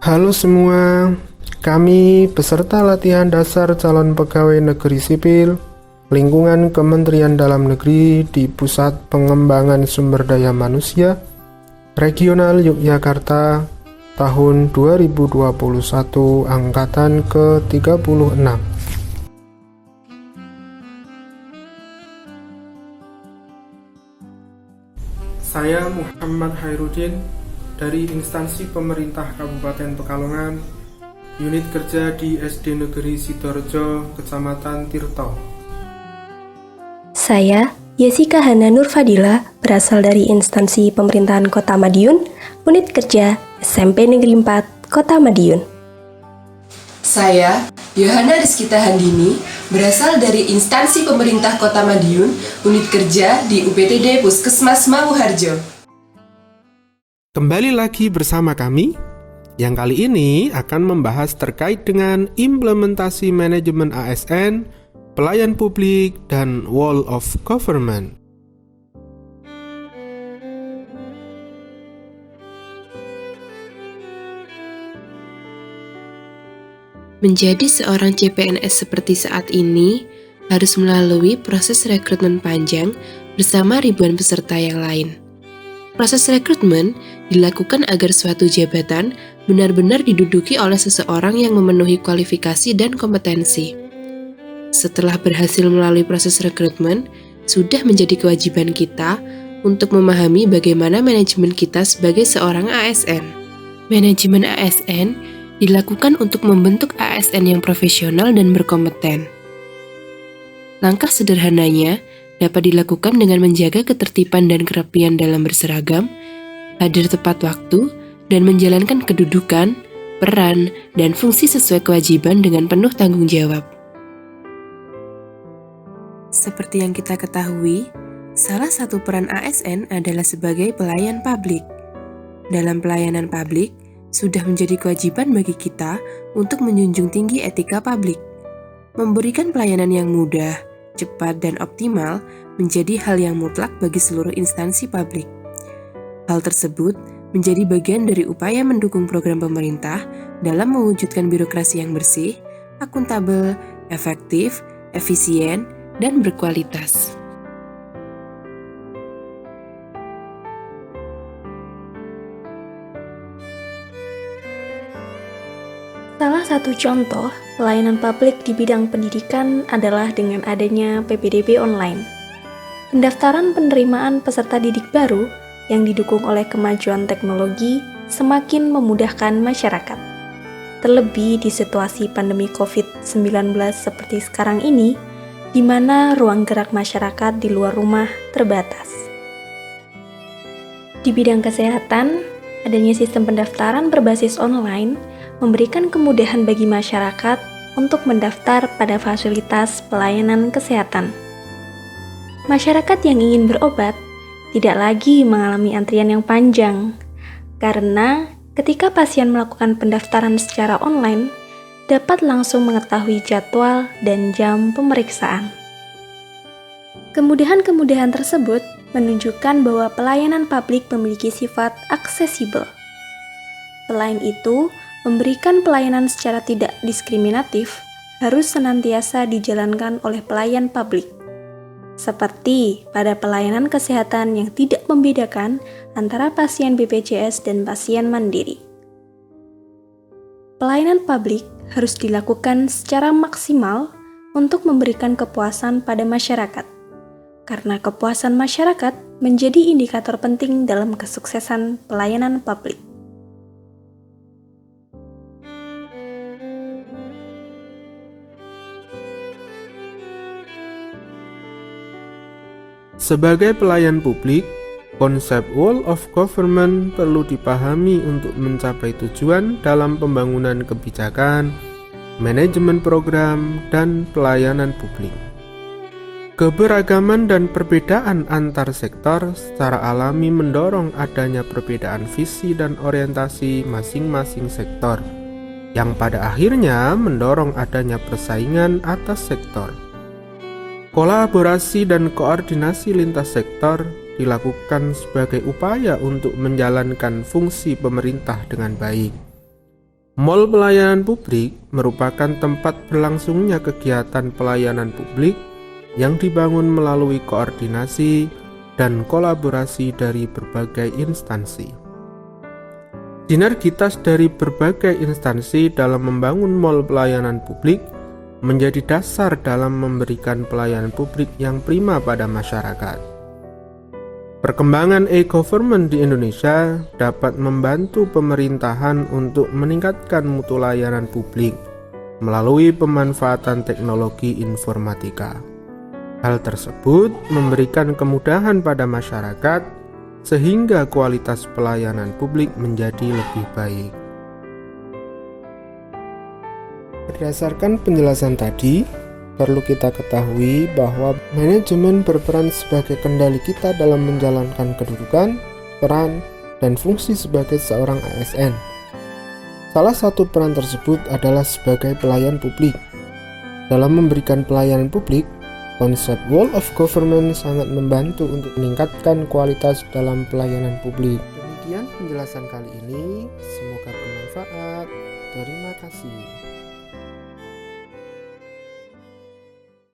Halo semua, kami peserta latihan dasar calon pegawai negeri sipil lingkungan Kementerian Dalam Negeri di Pusat Pengembangan Sumber Daya Manusia Regional Yogyakarta tahun 2021 angkatan ke-36. Saya Muhammad Hairudin dari instansi pemerintah Kabupaten Pekalongan, unit kerja di SD Negeri Sidoarjo, Kecamatan Tirto. Saya, Yesika Hana Nurfadila, berasal dari instansi pemerintahan Kota Madiun, unit kerja SMP Negeri 4, Kota Madiun. Saya, Yohana Rizkita Handini, berasal dari instansi pemerintah Kota Madiun, unit kerja di UPTD Puskesmas Manguharjo. Kembali lagi bersama kami, yang kali ini akan membahas terkait dengan implementasi manajemen ASN, pelayan publik, dan Whole of Government. Menjadi seorang CPNS seperti saat ini harus melalui proses rekrutmen panjang bersama ribuan peserta yang lain. Proses rekrutmen dilakukan agar suatu jabatan benar-benar diduduki oleh seseorang yang memenuhi kualifikasi dan kompetensi. Setelah berhasil melalui proses rekrutmen, sudah menjadi kewajiban kita untuk memahami bagaimana manajemen kita sebagai seorang ASN. Manajemen ASN dilakukan untuk membentuk ASN yang profesional dan berkompeten. Langkah sederhananya dapat dilakukan dengan menjaga ketertiban dan kerapian dalam berseragam, hadir tepat waktu, dan menjalankan kedudukan, peran, dan fungsi sesuai kewajiban dengan penuh tanggung jawab. Seperti yang kita ketahui, salah satu peran ASN adalah sebagai pelayan publik. Dalam pelayanan publik, sudah menjadi kewajiban bagi kita untuk menjunjung tinggi etika publik. Memberikan pelayanan yang mudah, cepat, dan optimal menjadi hal yang mutlak bagi seluruh instansi publik. Hal tersebut menjadi bagian dari upaya mendukung program pemerintah dalam mewujudkan birokrasi yang bersih, akuntabel, efektif, efisien, dan berkualitas. Salah satu contoh pelayanan publik di bidang pendidikan adalah dengan adanya PPDB online. Pendaftaran penerimaan peserta didik baru yang didukung oleh kemajuan teknologi semakin memudahkan masyarakat. Terlebih di situasi pandemi COVID-19 seperti sekarang ini, di mana ruang gerak masyarakat di luar rumah terbatas. Di bidang kesehatan, adanya sistem pendaftaran berbasis online memberikan kemudahan bagi masyarakat untuk mendaftar pada fasilitas pelayanan kesehatan. Masyarakat yang ingin berobat tidak lagi mengalami antrian yang panjang, karena ketika pasien melakukan pendaftaran secara online, dapat langsung mengetahui jadwal dan jam pemeriksaan. Kemudahan-kemudahan tersebut menunjukkan bahwa pelayanan publik memiliki sifat aksesibel. Selain itu, memberikan pelayanan secara tidak diskriminatif harus senantiasa dijalankan oleh pelayan publik, seperti pada pelayanan kesehatan yang tidak membedakan antara pasien BPJS dan pasien mandiri. Pelayanan publik harus dilakukan secara maksimal untuk memberikan kepuasan pada masyarakat, karena kepuasan masyarakat menjadi indikator penting dalam kesuksesan pelayanan publik. Sebagai pelayan publik, konsep Whole of Government perlu dipahami untuk mencapai tujuan dalam pembangunan kebijakan, manajemen program, dan pelayanan publik. Keberagaman dan perbedaan antar sektor secara alami mendorong adanya perbedaan visi dan orientasi masing-masing sektor, yang pada akhirnya mendorong adanya persaingan atas sektor. Kolaborasi dan koordinasi lintas sektor dilakukan sebagai upaya untuk menjalankan fungsi pemerintah dengan baik. Mall pelayanan publik merupakan tempat berlangsungnya kegiatan pelayanan publik yang dibangun melalui koordinasi dan kolaborasi dari berbagai instansi. Sinergitas dari berbagai instansi dalam membangun mall pelayanan publik menjadi dasar dalam memberikan pelayanan publik yang prima pada masyarakat. Perkembangan e-government di Indonesia dapat membantu pemerintahan untuk meningkatkan mutu layanan publik melalui pemanfaatan teknologi informatika. Hal tersebut memberikan kemudahan pada masyarakat sehingga kualitas pelayanan publik menjadi lebih baik. Berdasarkan penjelasan tadi, perlu kita ketahui bahwa manajemen berperan sebagai kendali kita dalam menjalankan kedudukan, peran, dan fungsi sebagai seorang ASN. Salah satu peran tersebut adalah sebagai pelayan publik. Dalam memberikan pelayanan publik, konsep Wall of Government sangat membantu untuk meningkatkan kualitas dalam pelayanan publik. Demikian penjelasan kali ini, semoga bermanfaat. Terima kasih.